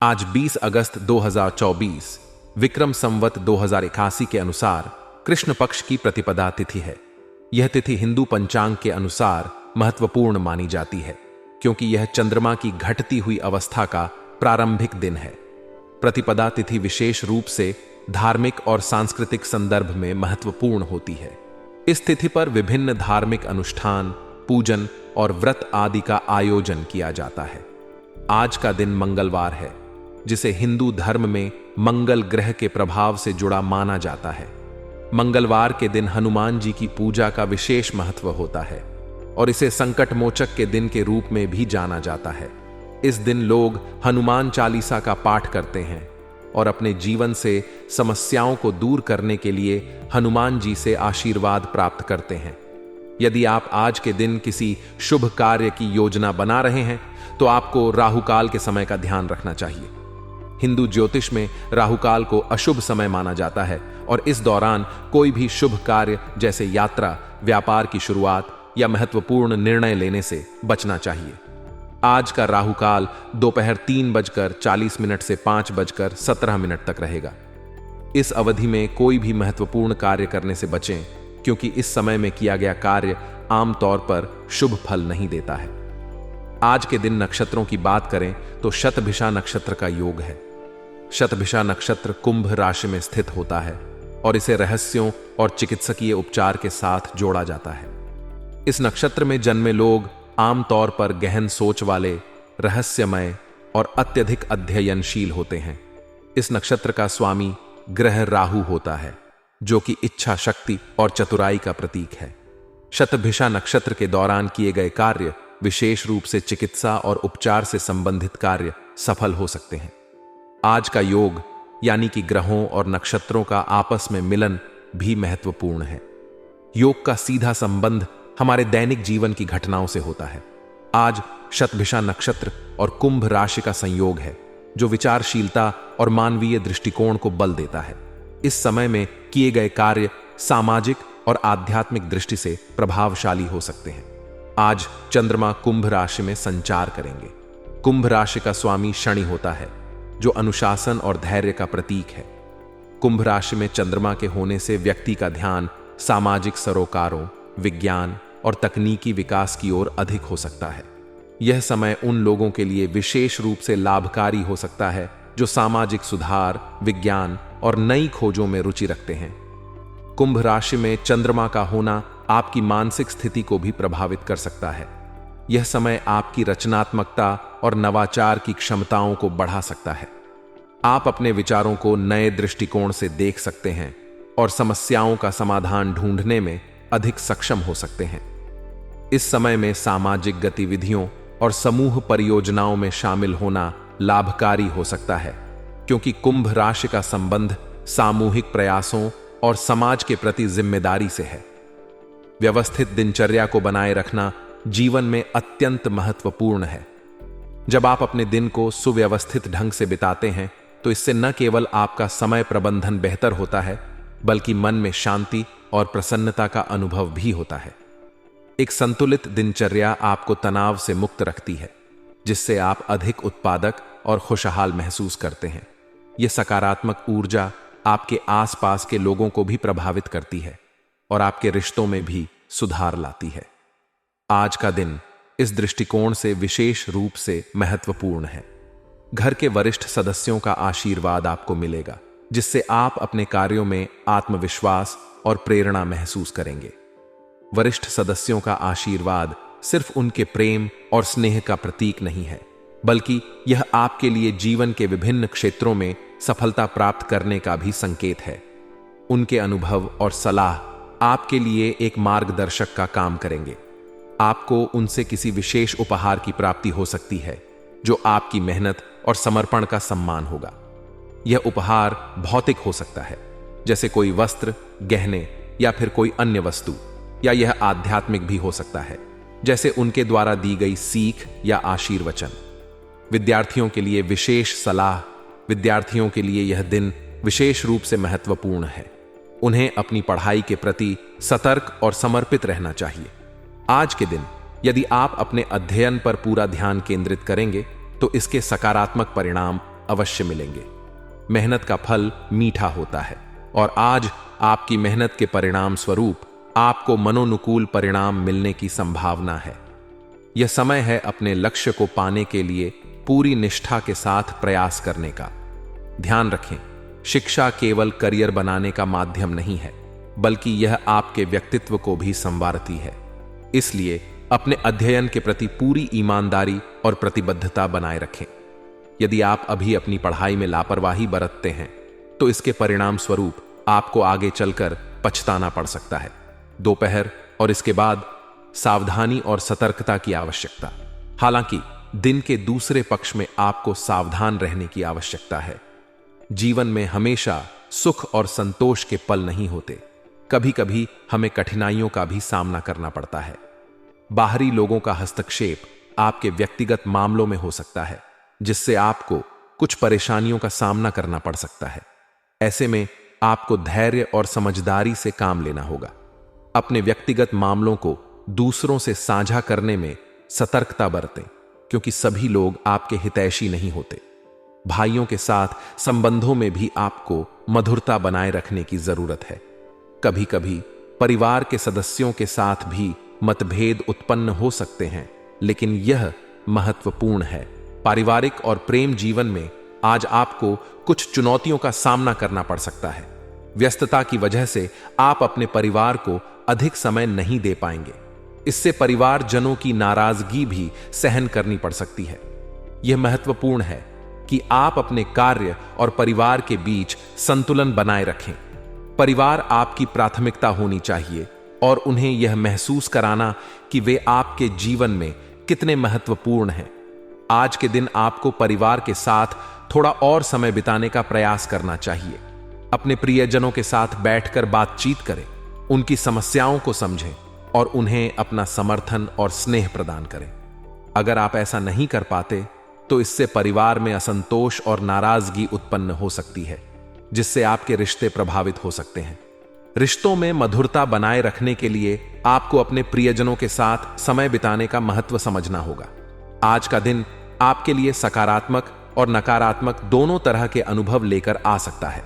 आज 20 अगस्त 2024 विक्रम संवत 2081 के अनुसार कृष्ण पक्ष की प्रतिपदा तिथि है। यह तिथि हिंदू पंचांग के अनुसार महत्वपूर्ण मानी जाती है क्योंकि यह चंद्रमा की घटती हुई अवस्था का प्रारंभिक दिन है। प्रतिपदा तिथि विशेष रूप से धार्मिक और सांस्कृतिक संदर्भ में महत्वपूर्ण होती है। इस तिथि पर विभिन्न धार्मिक अनुष्ठान, पूजन और व्रत आदि का आयोजन किया जाता है। आज का दिन मंगलवार है, जिसे हिंदू धर्म में मंगल ग्रह के प्रभाव से जुड़ा माना जाता है। मंगलवार के दिन हनुमान जी की पूजा का विशेष महत्व होता है और इसे संकट मोचक के दिन के रूप में भी जाना जाता है। इस दिन लोग हनुमान चालीसा का पाठ करते हैं और अपने जीवन से समस्याओं को दूर करने के लिए हनुमान जी से आशीर्वाद प्राप्त करते हैं। यदि आप आज के दिन किसी शुभ कार्य की योजना बना रहे हैं तो आपको राहुकाल के समय का ध्यान रखना चाहिए। हिंदू ज्योतिष में राहुकाल को अशुभ समय माना जाता है और इस दौरान कोई भी शुभ कार्य जैसे यात्रा, व्यापार की शुरुआत या महत्वपूर्ण निर्णय लेने से बचना चाहिए। आज का राहुकाल दोपहर 3:40 से 5:17 तक रहेगा। इस अवधि में कोई भी महत्वपूर्ण कार्य करने से बचें क्योंकि इस समय में किया गया कार्य आमतौर पर शुभ फल नहीं देता है। आज के दिन नक्षत्रों की बात करें तो शतभिषा नक्षत्र का योग है। शतभिषा नक्षत्र कुंभ राशि में स्थित होता है और इसे रहस्यों और चिकित्सकीय उपचार के साथ जोड़ा जाता है। इस नक्षत्र में जन्मे लोग आमतौर पर गहन सोच वाले, रहस्यमय और अत्यधिक अध्ययनशील होते हैं। इस नक्षत्र का स्वामी ग्रह राहु होता है, जो कि इच्छा शक्ति और चतुराई का प्रतीक है। शतभिषा नक्षत्र के दौरान किए गए कार्य, विशेष रूप से चिकित्सा और उपचार से संबंधित कार्य, सफल हो सकते हैं। आज का योग यानी कि ग्रहों और नक्षत्रों का आपस में मिलन भी महत्वपूर्ण है। योग का सीधा संबंध हमारे दैनिक जीवन की घटनाओं से होता है। आज शतभिषा नक्षत्र और कुंभ राशि का संयोग है, जो विचारशीलता और मानवीय दृष्टिकोण को बल देता है। इस समय में किए गए कार्य सामाजिक और आध्यात्मिक दृष्टि से प्रभावशाली हो सकते हैं। आज चंद्रमा कुंभ राशि में संचार करेंगे। कुंभ राशि का स्वामी शनि होता है, जो अनुशासन और धैर्य का प्रतीक है। कुंभ राशि में चंद्रमा के होने से व्यक्ति का ध्यान सामाजिक सरोकारों, विज्ञान और तकनीकी विकास की ओर अधिक हो सकता है। यह समय उन लोगों के लिए विशेष रूप से लाभकारी हो सकता है जो सामाजिक सुधार, विज्ञान और नई खोजों में रुचि रखते हैं। कुंभ राशि में चंद्रमा का होना आपकी मानसिक स्थिति को भी प्रभावित कर सकता है। यह समय आपकी रचनात्मकता और नवाचार की क्षमताओं को बढ़ा सकता है। आप अपने विचारों को नए दृष्टिकोण से देख सकते हैं और समस्याओं का समाधान ढूंढने में अधिक सक्षम हो सकते हैं। इस समय में सामाजिक गतिविधियों और समूह परियोजनाओं में शामिल होना लाभकारी हो सकता है, क्योंकि कुंभ राशि का संबंध सामूहिक प्रयासों और समाज के प्रति जिम्मेदारी से है। व्यवस्थित दिनचर्या को बनाए रखना जीवन में अत्यंत महत्वपूर्ण है। जब आप अपने दिन को सुव्यवस्थित ढंग से बिताते हैं तो इससे न केवल आपका समय प्रबंधन बेहतर होता है, बल्कि मन में शांति और प्रसन्नता का अनुभव भी होता है। एक संतुलित दिनचर्या आपको तनाव से मुक्त रखती है, जिससे आप अधिक उत्पादक और खुशहाल महसूस करते हैं। यह सकारात्मक ऊर्जा आपके आसपास के लोगों को भी प्रभावित करती है और आपके रिश्तों में भी सुधार लाती है। आज का दिन इस दृष्टिकोण से विशेष रूप से महत्वपूर्ण है। घर के वरिष्ठ सदस्यों का आशीर्वाद आपको मिलेगा, जिससे आप अपने कार्यों में आत्मविश्वास और प्रेरणा महसूस करेंगे। वरिष्ठ सदस्यों का आशीर्वाद सिर्फ उनके प्रेम और स्नेह का प्रतीक नहीं है, बल्कि यह आपके लिए जीवन के विभिन्न क्षेत्रों में सफलता प्राप्त करने का भी संकेत है। उनके अनुभव और सलाह आपके लिए एक मार्गदर्शक का काम करेंगे। आपको उनसे किसी विशेष उपहार की प्राप्ति हो सकती है, जो आपकी मेहनत और समर्पण का सम्मान होगा। यह उपहार भौतिक हो सकता है, जैसे कोई वस्त्र, गहने या फिर कोई अन्य वस्तु, या यह आध्यात्मिक भी हो सकता है, जैसे उनके द्वारा दी गई सीख या आशीर्वचन। विद्यार्थियों के लिए विशेष सलाह। विद्यार्थियों के लिए यह दिन विशेष रूप से महत्वपूर्ण है। उन्हें अपनी पढ़ाई के प्रति सतर्क और समर्पित रहना चाहिए। आज के दिन यदि आप अपने अध्ययन पर पूरा ध्यान केंद्रित करेंगे तो इसके सकारात्मक परिणाम अवश्य मिलेंगे। मेहनत का फल मीठा होता है और आज आपकी मेहनत के परिणाम स्वरूप आपको मनोनुकूल परिणाम मिलने की संभावना है। यह समय है अपने लक्ष्य को पाने के लिए पूरी निष्ठा के साथ प्रयास करने का। ध्यान रखें, शिक्षा केवल करियर बनाने का माध्यम नहीं है, बल्कि यह आपके व्यक्तित्व को भी संवारती है। इसलिए अपने अध्ययन के प्रति पूरी ईमानदारी और प्रतिबद्धता बनाए रखें। यदि आप अभी अपनी पढ़ाई में लापरवाही बरतते हैं तो इसके परिणाम स्वरूप आपको आगे चलकर पछताना पड़ सकता है। दोपहर और इसके बाद सावधानी और सतर्कता की आवश्यकता। हालांकि दिन के दूसरे पक्ष में आपको सावधान रहने की आवश्यकता है। जीवन में हमेशा सुख और संतोष के पल नहीं होते। कभी कभी हमें कठिनाइयों का भी सामना करना पड़ता है। बाहरी लोगों का हस्तक्षेप आपके व्यक्तिगत मामलों में हो सकता है, जिससे आपको कुछ परेशानियों का सामना करना पड़ सकता है। ऐसे में आपको धैर्य और समझदारी से काम लेना होगा। अपने व्यक्तिगत मामलों को दूसरों से साझा करने में सतर्कता बरतें, क्योंकि सभी लोग आपके हितैषी नहीं होते। भाइयों के साथ संबंधों में भी आपको मधुरता बनाए रखने की जरूरत है। कभी कभी परिवार के सदस्यों के साथ भी मतभेद उत्पन्न हो सकते हैं, लेकिन यह महत्वपूर्ण है। पारिवारिक और प्रेम जीवन में आज आपको कुछ चुनौतियों का सामना करना पड़ सकता है। व्यस्तता की वजह से आप अपने परिवार को अधिक समय नहीं दे पाएंगे। इससे परिवारजनों की नाराजगी भी सहन करनी पड़ सकती है। यह महत्वपूर्ण है कि आप अपने कार्य और परिवार के बीच संतुलन बनाए रखें। परिवार आपकी प्राथमिकता होनी चाहिए और उन्हें यह महसूस कराना कि वे आपके जीवन में कितने महत्वपूर्ण हैं। आज के दिन आपको परिवार के साथ थोड़ा और समय बिताने का प्रयास करना चाहिए। अपने प्रियजनों के साथ बैठकर बातचीत करें, उनकी समस्याओं को समझें और उन्हें अपना समर्थन और स्नेह प्रदान करें। अगर आप ऐसा नहीं कर पाते तो इससे परिवार में असंतोष और नाराजगी उत्पन्न हो सकती है, जिससे आपके रिश्ते प्रभावित हो सकते हैं। रिश्तों में मधुरता बनाए रखने के लिए आपको अपने प्रियजनों के साथ समय बिताने का महत्व समझना होगा। आज का दिन आपके लिए सकारात्मक और नकारात्मक दोनों तरह के अनुभव लेकर आ सकता है।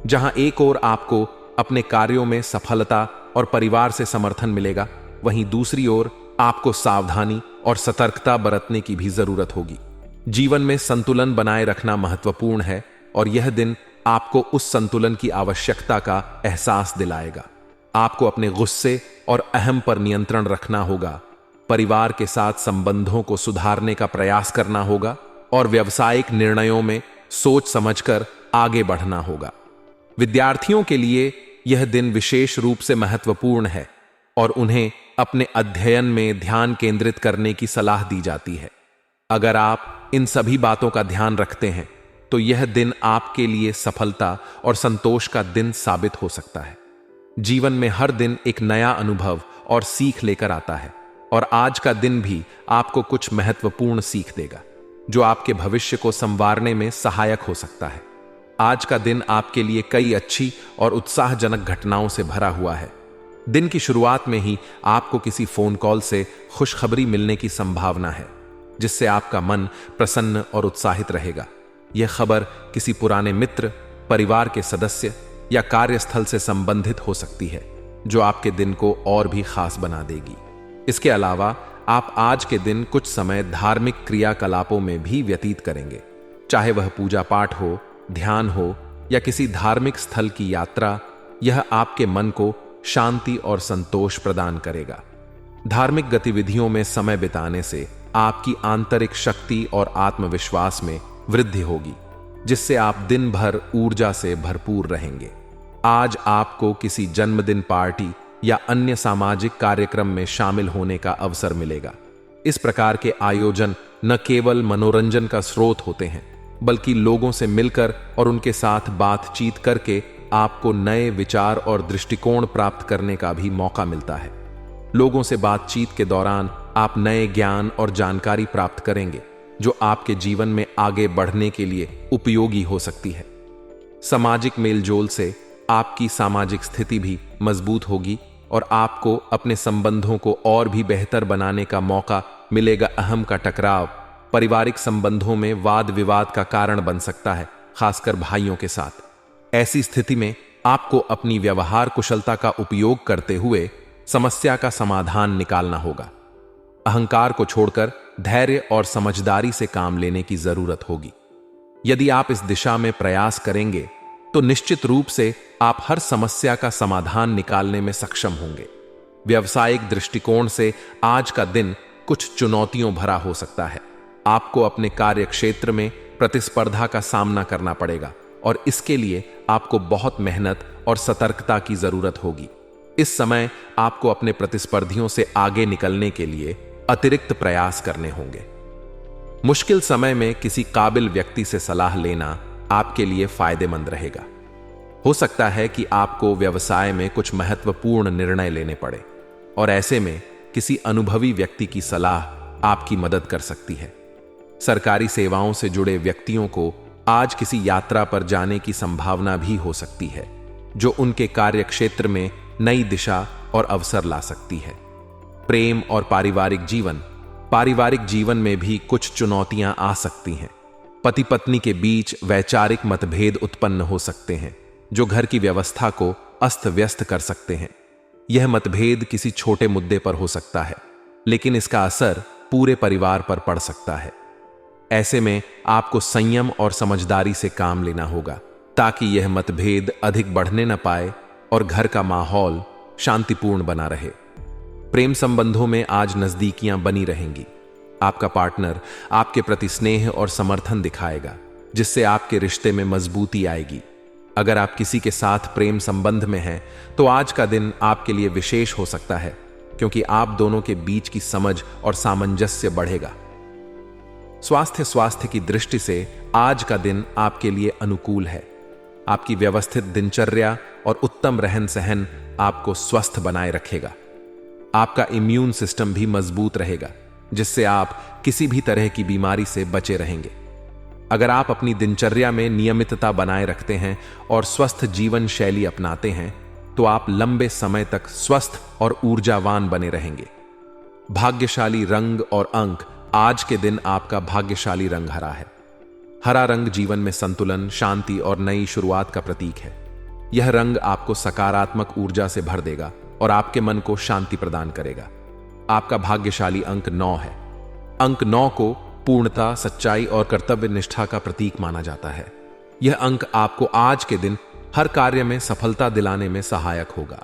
जहां एक ओर आपको अपने कार्यों में सफलता और परिवार से समर्थन मिलेगा, वहीं दूसरी ओर आपको सावधानी और सतर्कता बरतने की भी जरूरत होगी। जीवन में संतुलन बनाए रखना महत्वपूर्ण है और यह दिन आपको उस संतुलन की आवश्यकता का एहसास दिलाएगा। आपको अपने गुस्से और अहम पर नियंत्रण रखना होगा, परिवार के साथ संबंधों को सुधारने का प्रयास करना होगा और व्यावसायिक निर्णयों में सोच समझकर आगे बढ़ना होगा। विद्यार्थियों के लिए यह दिन विशेष रूप से महत्वपूर्ण है और उन्हें अपने अध्ययन में ध्यान केंद्रित करने की सलाह दी जाती है। अगर आप इन सभी बातों का ध्यान रखते हैं तो यह दिन आपके लिए सफलता और संतोष का दिन साबित हो सकता है। जीवन में हर दिन एक नया अनुभव और सीख लेकर आता है और आज का दिन भी आपको कुछ महत्वपूर्ण सीख देगा, जो आपके भविष्य को संवारने में सहायक हो सकता है। आज का दिन आपके लिए कई अच्छी और उत्साहजनक घटनाओं से भरा हुआ है। दिन की शुरुआत में ही आपको किसी फोन कॉल से खुशखबरी मिलने की संभावना है, जिससे आपका मन प्रसन्न और उत्साहित रहेगा। यह खबर किसी पुराने मित्र, परिवार के सदस्य या कार्यस्थल से संबंधित हो सकती है, जो आपके दिन को और भी खास बना देगी। इसके अलावा आप आज के दिन कुछ समय धार्मिक क्रियाकलापों में भी व्यतीत करेंगे, चाहे वह पूजा पाठ हो, ध्यान हो या किसी धार्मिक स्थल की यात्रा। यह आपके मन को शांति और संतोष प्रदान करेगा। धार्मिक गतिविधियों में समय बिताने से आपकी आंतरिक शक्ति और आत्मविश्वास में वृद्धि होगी, जिससे आप दिन भर ऊर्जा से भरपूर रहेंगे। आज आपको किसी जन्मदिन पार्टी या अन्य सामाजिक कार्यक्रम में शामिल होने का अवसर मिलेगा। इस प्रकार के आयोजन न केवल मनोरंजन का स्रोत होते हैं, बल्कि लोगों से मिलकर और उनके साथ बातचीत करके आपको नए विचार और दृष्टिकोण प्राप्त करने का भी मौका मिलता है। लोगों से बातचीत के दौरान आप नए ज्ञान और जानकारी प्राप्त करेंगे, जो आपके जीवन में आगे बढ़ने के लिए उपयोगी हो सकती है। सामाजिक मेलजोल से आपकी सामाजिक स्थिति भी मजबूत होगी और आपको अपने संबंधों को और भी बेहतर बनाने का मौका मिलेगा। अहम का टकराव पारिवारिक संबंधों में वाद विवाद का कारण बन सकता है, खासकर भाइयों के साथ। ऐसी स्थिति में आपको अपनी व्यवहार कुशलता का उपयोग करते हुए समस्या का समाधान निकालना होगा। अहंकार को छोड़कर धैर्य और समझदारी से काम लेने की जरूरत होगी। यदि आप इस दिशा में प्रयास करेंगे तो निश्चित रूप से आप हर समस्या का समाधान निकालने में सक्षम होंगे। व्यावसायिक दृष्टिकोण से आज का दिन कुछ चुनौतियों भरा हो सकता है। आपको अपने कार्य क्षेत्र में प्रतिस्पर्धा का सामना करना पड़ेगा और इसके लिए आपको बहुत मेहनत और सतर्कता की जरूरत होगी। इस समय आपको अपने प्रतिस्पर्धियों से आगे निकलने के लिए अतिरिक्त प्रयास करने होंगे। मुश्किल समय में किसी काबिल व्यक्ति से सलाह लेना आपके लिए फायदेमंद रहेगा। हो सकता है कि आपको व्यवसाय में कुछ महत्वपूर्ण निर्णय लेने पड़े और ऐसे में किसी अनुभवी व्यक्ति की सलाह आपकी मदद कर सकती है। सरकारी सेवाओं से जुड़े व्यक्तियों को आज किसी यात्रा पर जाने की संभावना भी हो सकती है, जो उनके कार्य क्षेत्र में नई दिशा और अवसर ला सकती है। प्रेम और पारिवारिक जीवन में भी कुछ चुनौतियां आ सकती हैं। पति पत्नी के बीच वैचारिक मतभेद उत्पन्न हो सकते हैं, जो घर की व्यवस्था को अस्त व्यस्त कर सकते हैं। यह मतभेद किसी छोटे मुद्दे पर हो सकता है, लेकिन इसका असर पूरे परिवार पर पड़ सकता है। ऐसे में आपको संयम और समझदारी से काम लेना होगा ताकि यह मतभेद अधिक बढ़ने न पाए और घर का माहौल शांतिपूर्ण बना रहे। प्रेम संबंधों में आज नजदीकियां बनी रहेंगी। आपका पार्टनर आपके प्रति स्नेह और समर्थन दिखाएगा, जिससे आपके रिश्ते में मजबूती आएगी। अगर आप किसी के साथ प्रेम संबंध में हैं, तो आज का दिन आपके लिए विशेष हो सकता है, क्योंकि आप दोनों के बीच की समझ और सामंजस्य बढ़ेगा। स्वास्थ्य की दृष्टि से आज का दिन आपके लिए अनुकूल है। आपकी व्यवस्थित दिनचर्या और उत्तम रहन सहन आपको स्वस्थ बनाए रखेगा। आपका इम्यून सिस्टम भी मजबूत रहेगा, जिससे आप किसी भी तरह की बीमारी से बचे रहेंगे। अगर आप अपनी दिनचर्या में नियमितता बनाए रखते हैं और स्वस्थ जीवन शैली अपनाते हैं, तो आप लंबे समय तक स्वस्थ और ऊर्जावान बने रहेंगे। भाग्यशाली रंग और अंक। आज के दिन आपका भाग्यशाली रंग हरा है। हरा रंग जीवन में संतुलन, शांति और नई शुरुआत का प्रतीक है। यह रंग आपको सकारात्मक ऊर्जा से भर देगा और आपके मन को शांति प्रदान करेगा। आपका भाग्यशाली अंक 9 है। अंक 9 को पूर्णता, सच्चाई और कर्तव्य निष्ठा का प्रतीक माना जाता है। यह अंक आपको आज के दिन हर कार्य में सफलता दिलाने में सहायक होगा।